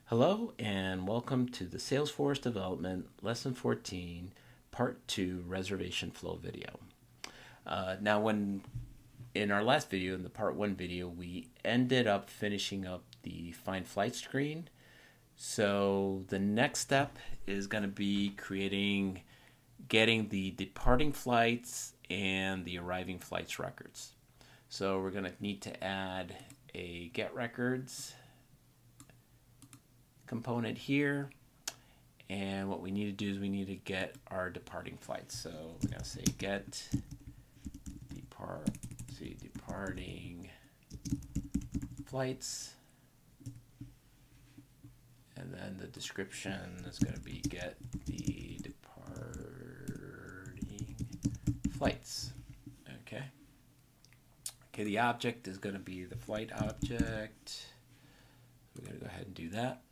Hello and welcome to the Salesforce Development Lesson 14, Part 2 Reservation Flow video. Now, when in our last video, in the Part 1 video, we ended up finishing up the Find Flight screen. So the next step is going to be getting the departing flights and the arriving flights records. So we're going to need to add a get records component here, and what we need to do is we need to get our departing flights. So we're going to say get departing flights, and then the description is going to be get the departing flights. Okay, the object is going to be the flight object. We're going to go ahead and do that.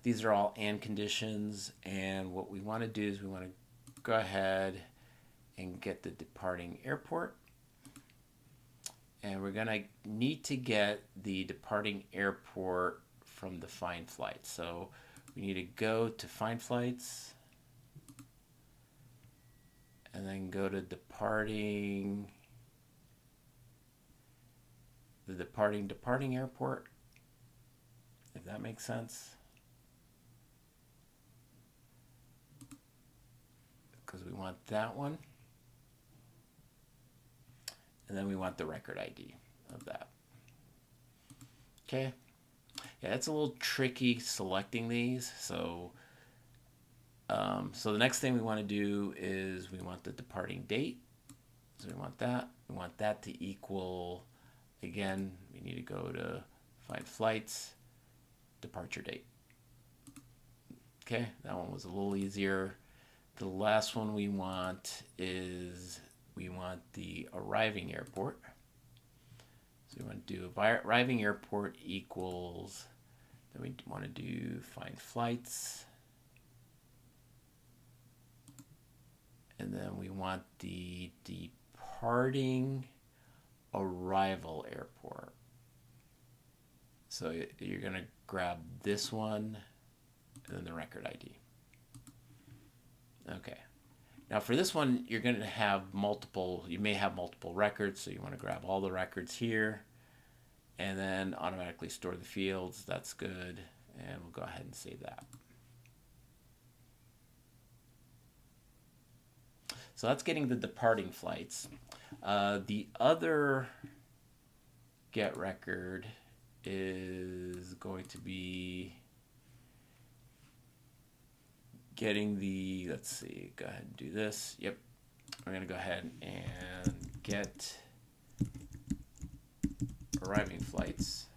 These are all and conditions, and what we want to do is we want to go ahead and get the departing airport, and we're going to need to get the departing airport from the find flight. So we need to go to find flights and then go to departing airport, if that makes sense, because we want that one, and then we want the record ID of that. Okay, yeah, it's a little tricky selecting these. So the next thing we want to do is we want the departing date. So we want that to equal, again, we need to go to find flights, departure date. Okay, that one was a little easier. The last one we want is we want the arriving airport. So we want to do arriving airport equals, then we want to do find flights, and then we want the departing arrival airport. So you're going to grab this one and then the record ID. Okay. Now for this one, you're going to have you may have multiple records, so you want to grab all the records here and then automatically store the fields. That's good. And we'll go ahead and save that. So that's getting the departing flights. The other get record is going to be getting the, let's see, go ahead and do this. Yep, we're going to go ahead and get arriving flights.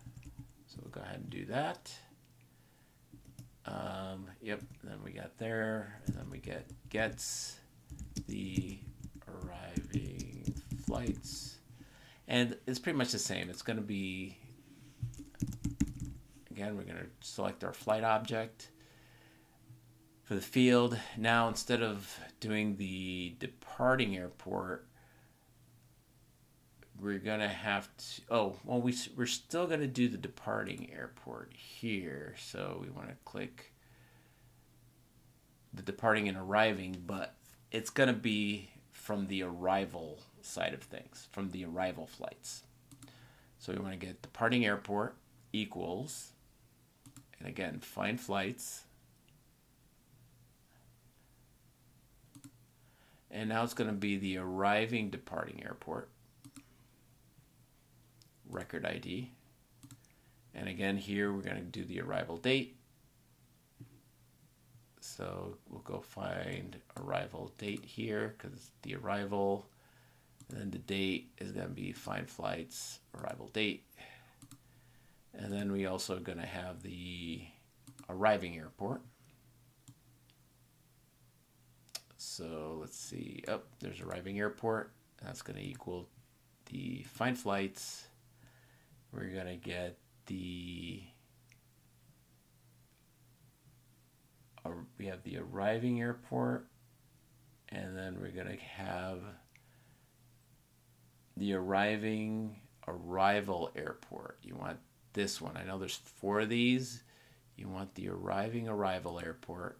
So we'll go ahead and do that. Yep, then we got there, and then we gets the arriving flights. And it's pretty much the same. It's going to be, again, we're going to select our flight object for the field. Now, instead of doing the departing airport, we're going to have to, we're still going to do the departing airport here. So we want to click the departing and arriving, but it's going to be from the arrival side of things, from the arrival flights. So we want to get departing airport equals, and again, find flights. And now it's going to be the arriving departing airport, record ID. And again, here we're going to do the arrival date. So we'll go find arrival date here because it's the arrival. And then the date is going to be find flights, arrival date. And then we also are going to have the arriving airport. So let's see. Oh, there's arriving airport. That's going to equal the find flights. We're going to get we have the arriving airport, and then we're going to have the arrival airport. You want this one. I know there's 4 of these. You want the arrival airport,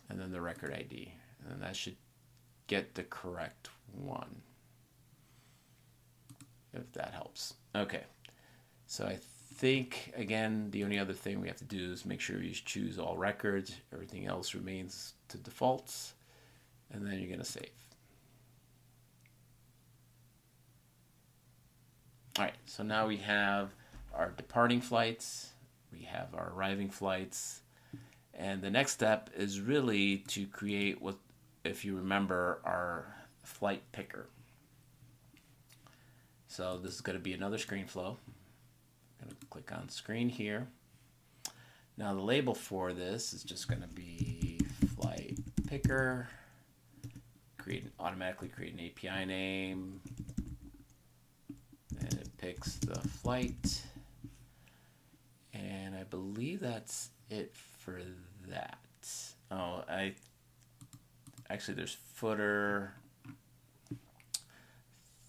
and then the record ID. And then that should get the correct one, if that helps. Okay, so I think, again, the only other thing we have to do is make sure you choose all records. Everything else remains to defaults, and then you're going to save. All right, so now we have our departing flights, we have our arriving flights, and the next step is really to create what, if you remember, our flight picker. So this is going to be another screen flow. I'm going to click on screen here. Now the label for this is just going to be flight picker. Automatically create an API name. And it picks the flight. And I believe that's it for that. Oh, actually there's footer. I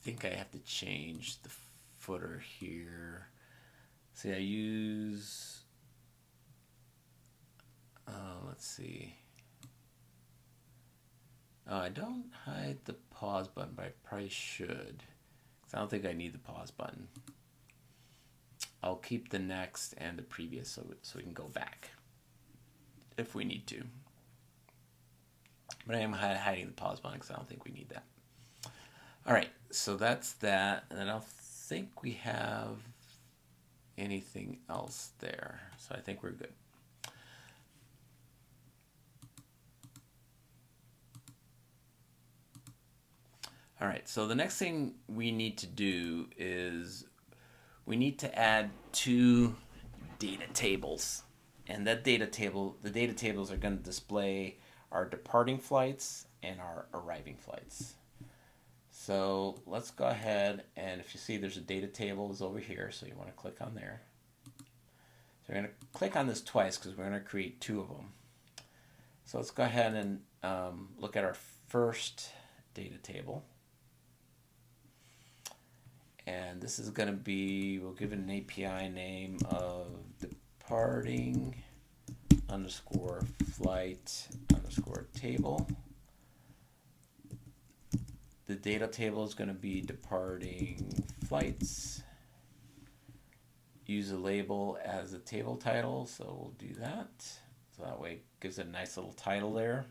think I have to change the footer here. See, I use, let's see. Oh, I don't hide the pause button, but I probably should. I don't think I need the pause button. I'll keep the next and the previous so we can go back if we need to. But I am hiding the pause button because I don't think we need that. All right, so that's that. And I don't think we have anything else there. So I think we're good. All right, so the next thing we need to do is we need to add 2 data tables. And that data table, the data tables are going to display our departing flights and our arriving flights. So let's go ahead, and if you see there's a data table is over here, so you want to click on there. So we're going to click on this twice because we're going to create 2 of them. So let's go ahead and look at our first data table. And this is going to be, we'll give it an API name of departing underscore flight underscore table. The data table is going to be departing flights. Use a label as a table title, so we'll do that. So that way it gives it a nice little title there.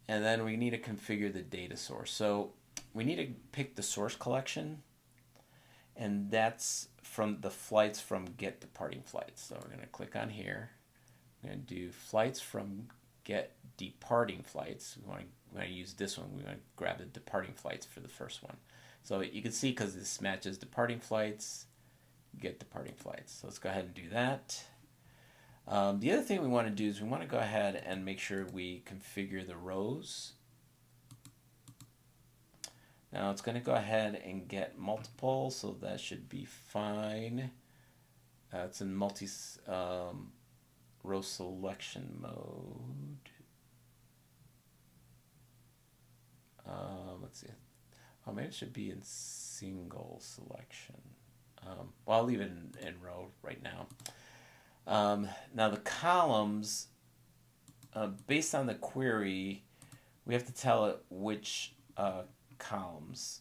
And then we need to configure the data source. So we need to pick the source collection, and that's from the flights from get departing flights. So we're going to click on here. We're going to do flights from get departing flights. We want to use this one. We want to grab the departing flights for the first one. So you can see because this matches departing flights, get departing flights. So let's go ahead and do that. The other thing we want to do is we want to go ahead and make sure we configure the rows. Now it's going to go ahead and get multiple, so that should be fine. It's in row selection mode. Let's see. Oh, maybe it should be in single selection. Well, I'll leave it in row right now. Now the columns, based on the query, we have to tell it which columns.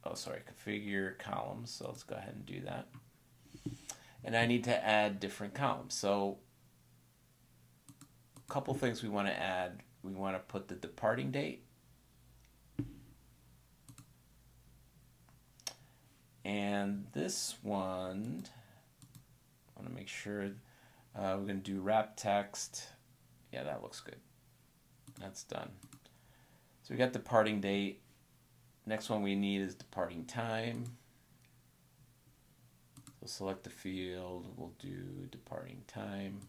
Configure columns. So let's go ahead and do that. And I need to add different columns. So a couple things we want to add. We want to put the departing date. And this one, I want to make sure we're going to do wrap text. Yeah, that looks good. That's done. So we got departing date. Next one we need is departing time. So select the field. We'll do departing time.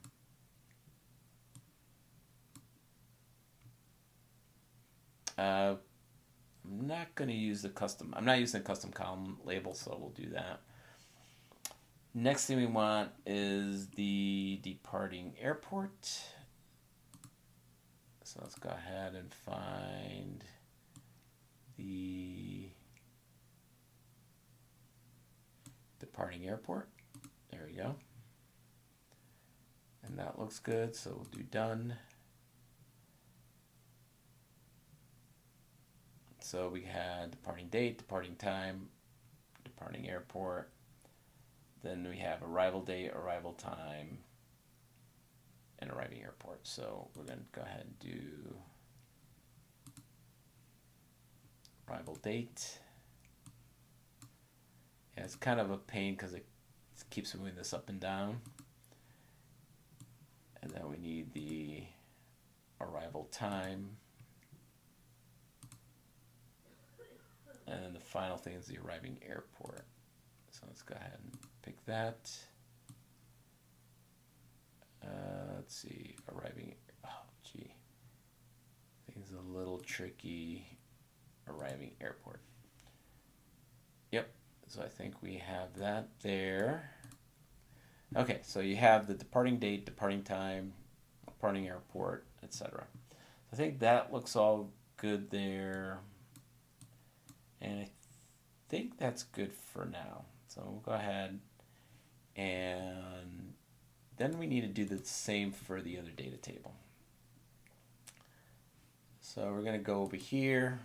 I'm not going to use the custom. I'm not using the custom column label, so we'll do that. Next thing we want is the departing airport. So let's go ahead and find the departing airport. There we go. And that looks good, so we'll do done. So we had departing date, departing time, departing airport. Then we have arrival date, arrival time, and arriving airport. So we're going to go ahead and do arrival date. Yeah, it's kind of a pain because it keeps moving this up and down. And then we need the arrival time. And then the final thing is the arriving airport. So let's go ahead and pick that. Let's see, arriving, oh gee. I think it's a little tricky, arriving airport. Yep, so I think we have that there. Okay, so you have the departing date, departing time, departing airport, etc. I think that looks all good there. And I think that's good for now. So we'll go ahead and then we need to do the same for the other data table. So we're going to go over here.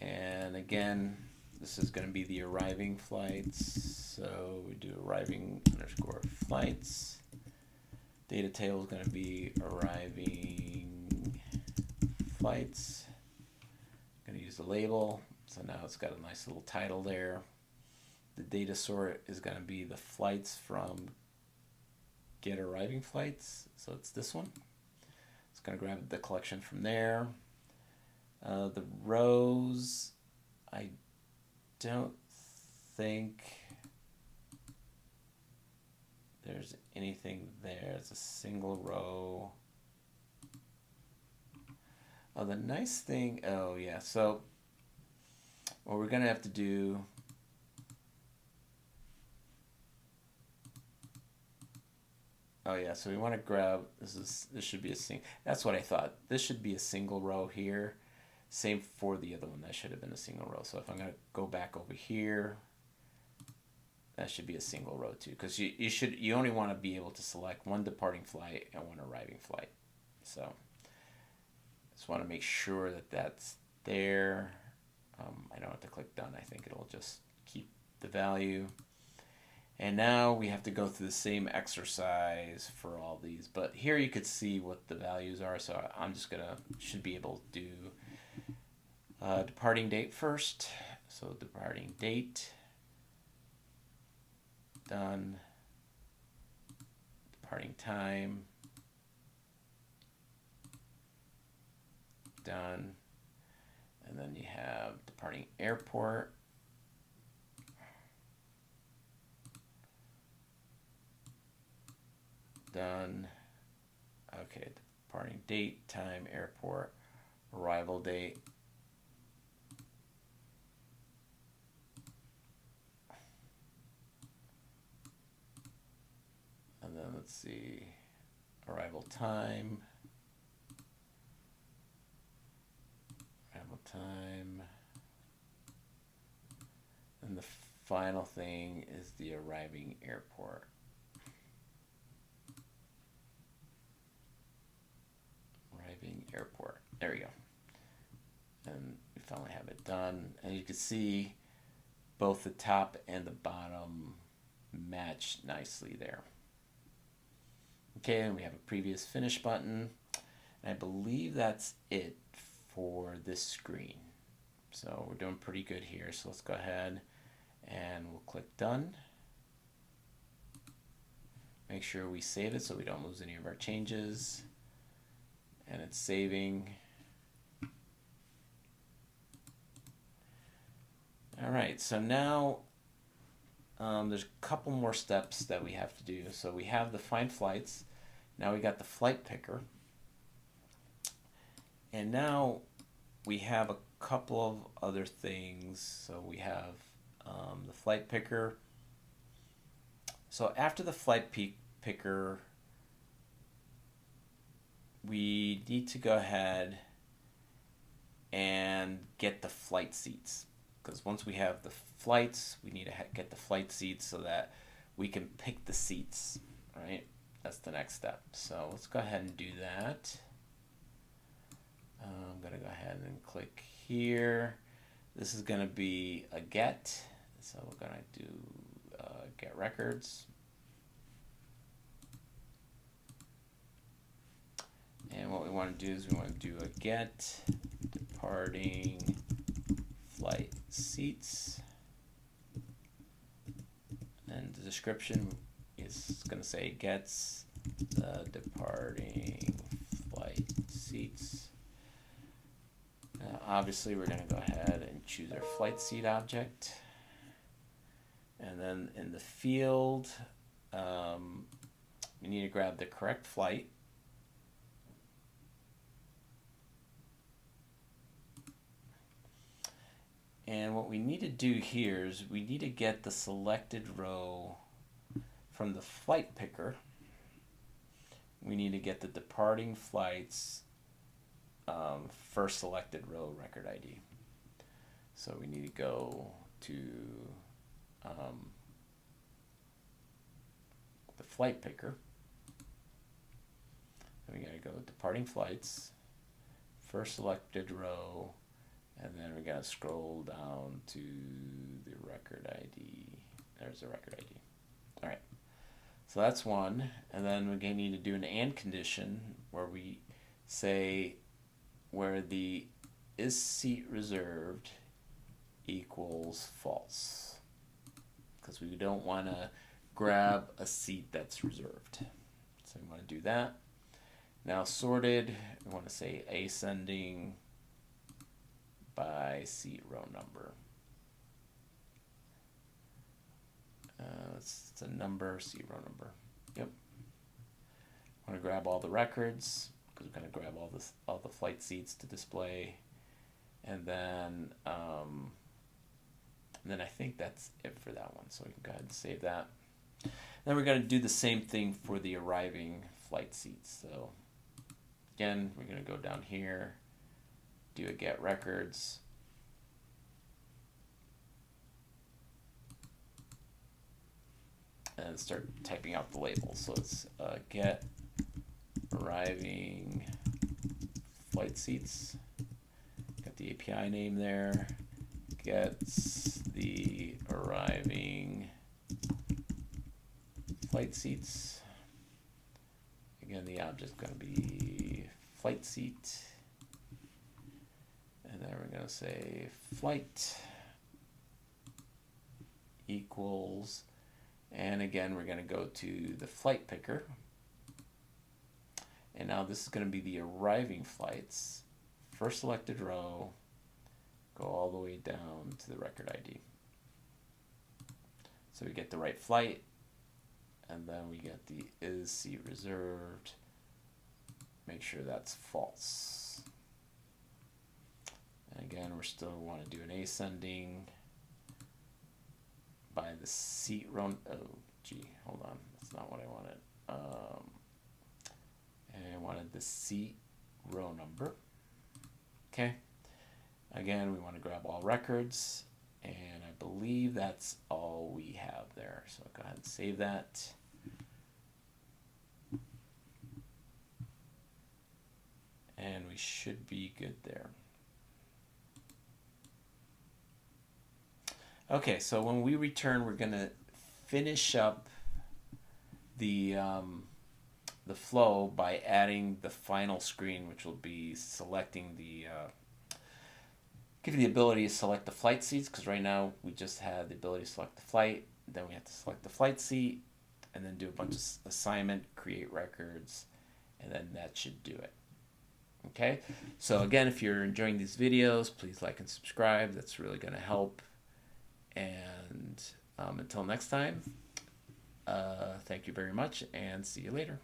And again, this is going to be the arriving flights. So we do arriving underscore flights. Data table is going to be arriving flights. I'm going to use the label. So now it's got a nice little title there. The data sort is going to be the flights from get arriving flights. So it's this one. It's going to grab the collection from there. The rows, I don't think there's anything there. It's a single row. Oh, the nice thing, oh yeah, so what we're going to have to do, oh yeah, so we want to grab, this should be a single, that's what I thought. This should be a single row here. Same for the other one, that should have been a single row. So if I'm going to go back over here, that should be a single row too, because you only want to be able to select one departing flight and one arriving flight. So just want to make sure that that's there. I don't have to click done. I think it'll just keep the value. And now we have to go through the same exercise for all these. But here you could see what the values are. So I'm just should be able to do departing date first. So departing date, done. Departing time, done. And then you have departing airport. Done. Okay, departing date, time, airport, arrival date. And then let's see, arrival time. Time, and the final thing is the arriving airport. Arriving airport. There we go. And we finally have it done. And you can see both the top and the bottom match nicely there. Okay, and we have a previous finish button. And I believe that's it for this screen. So we're doing pretty good here. So let's go ahead and we'll click done. Make sure we save it so we don't lose any of our changes. And it's saving. All right, so now there's a couple more steps that we have to do. So we have the find flights. Now we got the flight picker. And now we have a couple of other things. So we have the flight picker. So after the flight picker, we need to go ahead and get the flight seats. because once we have the flights, we need to get the flight seats so that we can pick the seats, right? That's the next step. So let's go ahead and do that. I'm going to go ahead and click here. This is going to be a get. So we're going to do get records. And what we want to do is we want to do a get departing flight seats. And the description is going to say gets the departing flight seats. Now, obviously, we're going to go ahead and choose our flight seat object. And then in the field, we need to grab the correct flight. And what we need to do here is we need to get the selected row from the flight picker. We need to get the departing flights first selected row record ID. So we need to go to the flight picker. And we got to go departing flights, first selected row, and then we got to scroll down to the record ID. There's the record ID. All right. So that's one. And then we're going to need to do an AND condition where we say where the is seat reserved equals false. Because we don't want to grab a seat that's reserved. So we want to do that. Now sorted, we want to say ascending by seat row number. It's a number, seat row number. Yep. I want to grab all the records because we're going to grab all the flight seats to display, and then I think that's it for that one. So we can go ahead and save that. Then we're going to do the same thing for the arriving flight seats. So again, we're going to go down here, do a get records. And start typing out the labels. So it's get arriving flight seats. Got the API name there. Gets the arriving flight seats. Again, the object's going to be flight seat. And then we're going to say flight equals, and again, we're going to go to the flight picker. And now this is going to be the arriving flights. First selected row, go all the way down to the record ID. So we get the right flight, and then we get the is seat reserved. Make sure that's false. And again, we still want to do an ascending by the seat row. Oh, gee, hold on. That's not what I wanted. And I wanted the seat row number. Okay. Again, we want to grab all records, and I believe that's all we have there. So go ahead and save that. And we should be good there. Okay, so when we return, we're going to finish up the flow by adding the final screen, which will be selecting the give you the ability to select the flight seats, because right now we just had the ability to select the flight, then we have to select the flight seat, and then do a bunch of assignment, create records, and then that should do it. Okay, so again, if you're enjoying these videos, please like and subscribe. That's really going to help. And until next time, thank you very much, and see you later.